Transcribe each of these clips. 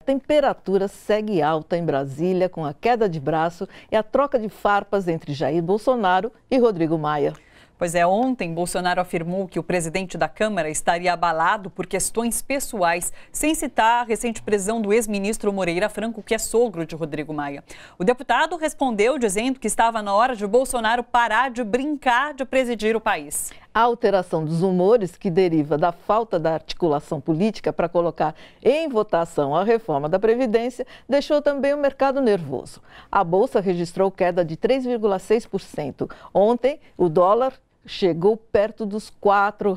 A temperatura segue alta em Brasília com a queda de braço e a troca de farpas entre Jair Bolsonaro e Rodrigo Maia. Pois é, ontem Bolsonaro afirmou que o presidente da Câmara estaria abalado por questões pessoais, sem citar a recente prisão do ex-ministro Moreira Franco, que é sogro de Rodrigo Maia. O deputado respondeu dizendo que estava na hora de Bolsonaro parar de brincar de presidir o país. A alteração dos humores, que deriva da falta da articulação política para colocar em votação a reforma da Previdência, deixou também o mercado nervoso. A Bolsa registrou queda de 3,6%. Ontem, o dólar chegou perto dos R$ 4.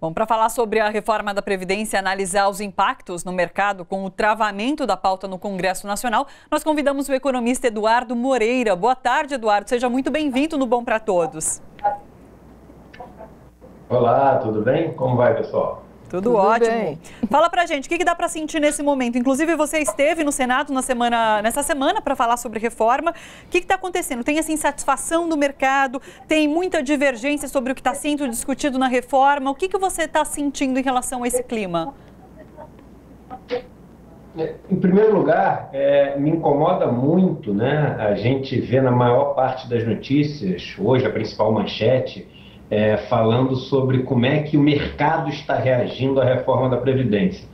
Bom, para falar sobre a reforma da Previdência e analisar os impactos no mercado com o travamento da pauta no Congresso Nacional, nós convidamos o economista Eduardo Moreira. Boa tarde, Eduardo. Seja muito bem-vindo no Bom para Todos. Olá, tudo bem? Como vai, pessoal? Tudo ótimo. Bem. Fala pra gente, o que dá para sentir nesse momento? Inclusive, você esteve no Senado nessa semana para falar sobre reforma. O que está acontecendo? Tem essa insatisfação do mercado? Tem muita divergência sobre o que está sendo discutido na reforma? O que você está sentindo em relação a esse clima? Em primeiro lugar, me incomoda muito, né? A gente vê na maior parte das notícias, hoje a principal manchete, falando sobre como é que o mercado está reagindo à reforma da Previdência.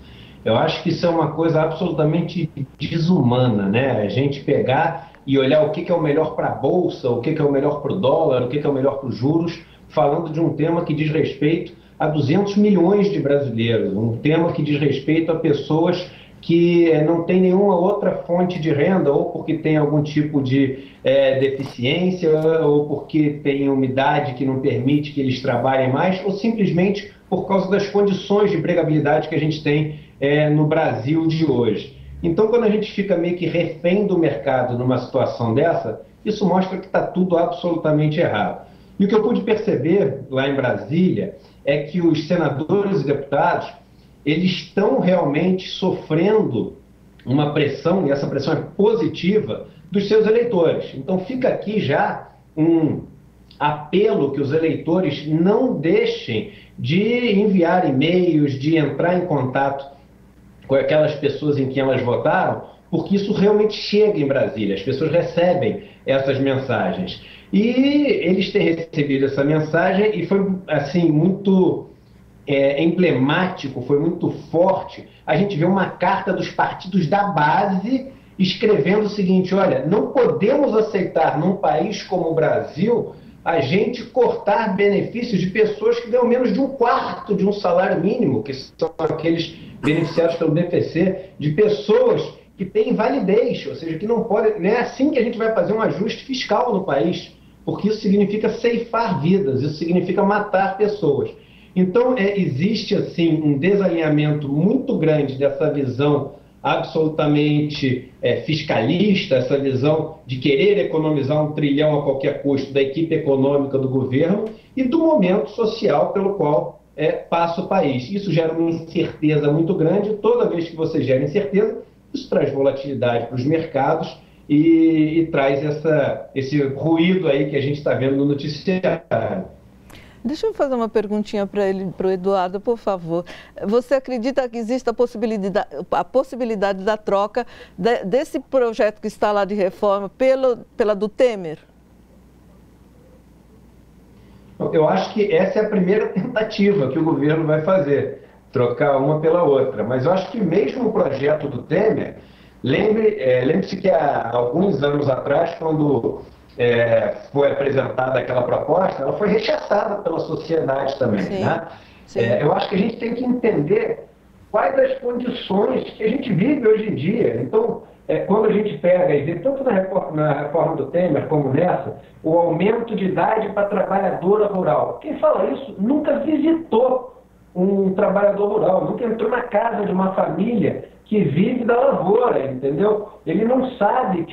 Eu acho que isso é uma coisa absolutamente desumana, né? A gente pegar e olhar o que é o melhor para a Bolsa, o que é o melhor para o dólar, o que é o melhor para os juros, falando de um tema que diz respeito a 200 milhões de brasileiros, um tema que diz respeito a pessoas que não tem nenhuma outra fonte de renda, ou porque tem algum tipo de deficiência, ou porque tem umidade que não permite que eles trabalhem mais, ou simplesmente por causa das condições de empregabilidade que a gente tem no Brasil de hoje. Então, quando a gente fica meio que refém do mercado numa situação dessa, isso mostra que está tudo absolutamente errado. E o que eu pude perceber lá em Brasília é que os senadores e deputados eles estão realmente sofrendo uma pressão, e essa pressão é positiva, dos seus eleitores. Então fica aqui já um apelo que os eleitores não deixem de enviar e-mails, de entrar em contato com aquelas pessoas em quem elas votaram, porque isso realmente chega em Brasília, as pessoas recebem essas mensagens. E eles têm recebido essa mensagem e foi assim muito emblemático, foi muito forte. A gente vê uma carta dos partidos da base escrevendo o seguinte: olha, não podemos aceitar num país como o Brasil a gente cortar benefícios de pessoas que ganham menos de 1/4 de um salário mínimo, que são aqueles beneficiados pelo BPC, de pessoas que têm invalidez, ou seja, que não podem. Não é assim que a gente vai fazer um ajuste fiscal no país, porque isso significa ceifar vidas, isso significa matar pessoas. Então, existe assim um desalinhamento muito grande dessa visão absolutamente fiscalista, essa visão de querer economizar $1 trilhão a qualquer custo da equipe econômica do governo e do momento social pelo qual passa o país. Isso gera uma incerteza muito grande. Toda vez que você gera incerteza, isso traz volatilidade para os mercados e traz esse ruído aí que a gente está vendo no noticiário. Deixa eu fazer uma perguntinha para o Eduardo, por favor. Você acredita que existe a possibilidade da troca desse projeto que está lá de reforma pela do Temer? Eu acho que essa é a primeira tentativa que o governo vai fazer, trocar uma pela outra. Mas eu acho que mesmo o projeto do Temer, lembre-se que há alguns anos atrás, quando foi apresentada aquela proposta, ela foi rechaçada pela sociedade também. Sim, né? Sim. Eu acho que a gente tem que entender quais as condições que a gente vive hoje em dia. Então, quando a gente pega e vê tanto na reforma do Temer como nessa, o aumento de idade para trabalhadora rural. Quem fala isso nunca visitou um trabalhador rural, nunca entrou na casa de uma família que vive da lavoura, entendeu? Ele não sabe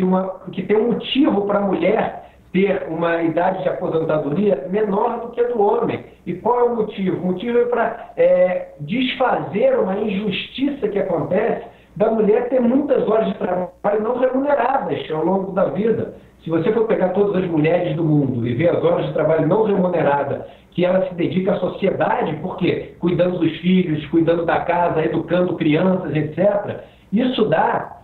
que tem um motivo para a mulher ter uma idade de aposentadoria menor do que a do homem. E qual é o motivo? O motivo é para desfazer uma injustiça que acontece da mulher ter muitas horas de trabalho não remuneradas ao longo da vida. Se você for pegar todas as mulheres do mundo e ver as horas de trabalho não remuneradas que ela se dedica à sociedade, por quê? Cuidando dos filhos, cuidando da casa, educando crianças, etc., isso dá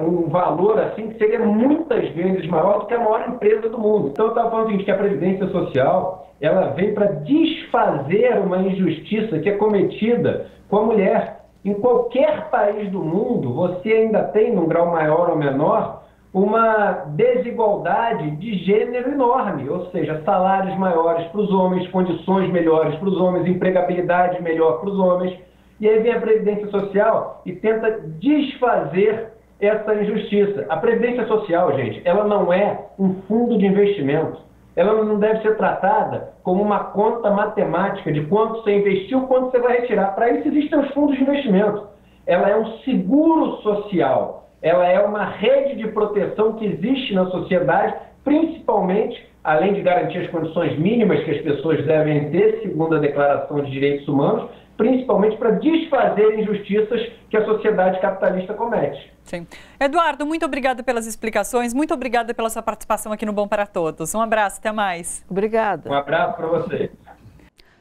um valor assim que seria muitas vezes maior do que a maior empresa do mundo. Então eu estava falando o seguinte, que a Previdência Social ela vem para desfazer uma injustiça que é cometida com a mulher. Em qualquer país do mundo, você ainda tem, num grau maior ou menor, uma desigualdade de gênero enorme, ou seja, salários maiores para os homens, condições melhores para os homens, empregabilidade melhor para os homens. E aí vem a Previdência Social e tenta desfazer essa injustiça. A Previdência Social, gente, ela não é um fundo de investimento. Ela não deve ser tratada como uma conta matemática de quanto você investiu, quanto você vai retirar. Para isso existem os fundos de investimento. Ela é um seguro social. Ela é uma rede de proteção que existe na sociedade, principalmente, além de garantir as condições mínimas que as pessoas devem ter, segundo a Declaração de Direitos Humanos, principalmente para desfazer injustiças que a sociedade capitalista comete. Sim. Eduardo, muito obrigada pelas explicações, muito obrigada pela sua participação aqui no Bom para Todos. Um abraço, até mais. Obrigada. Um abraço para você.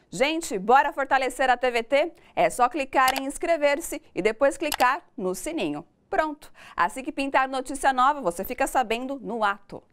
Gente, bora fortalecer a TVT? É só clicar em inscrever-se e depois clicar no sininho. Pronto! Assim que pintar notícia nova, você fica sabendo no ato.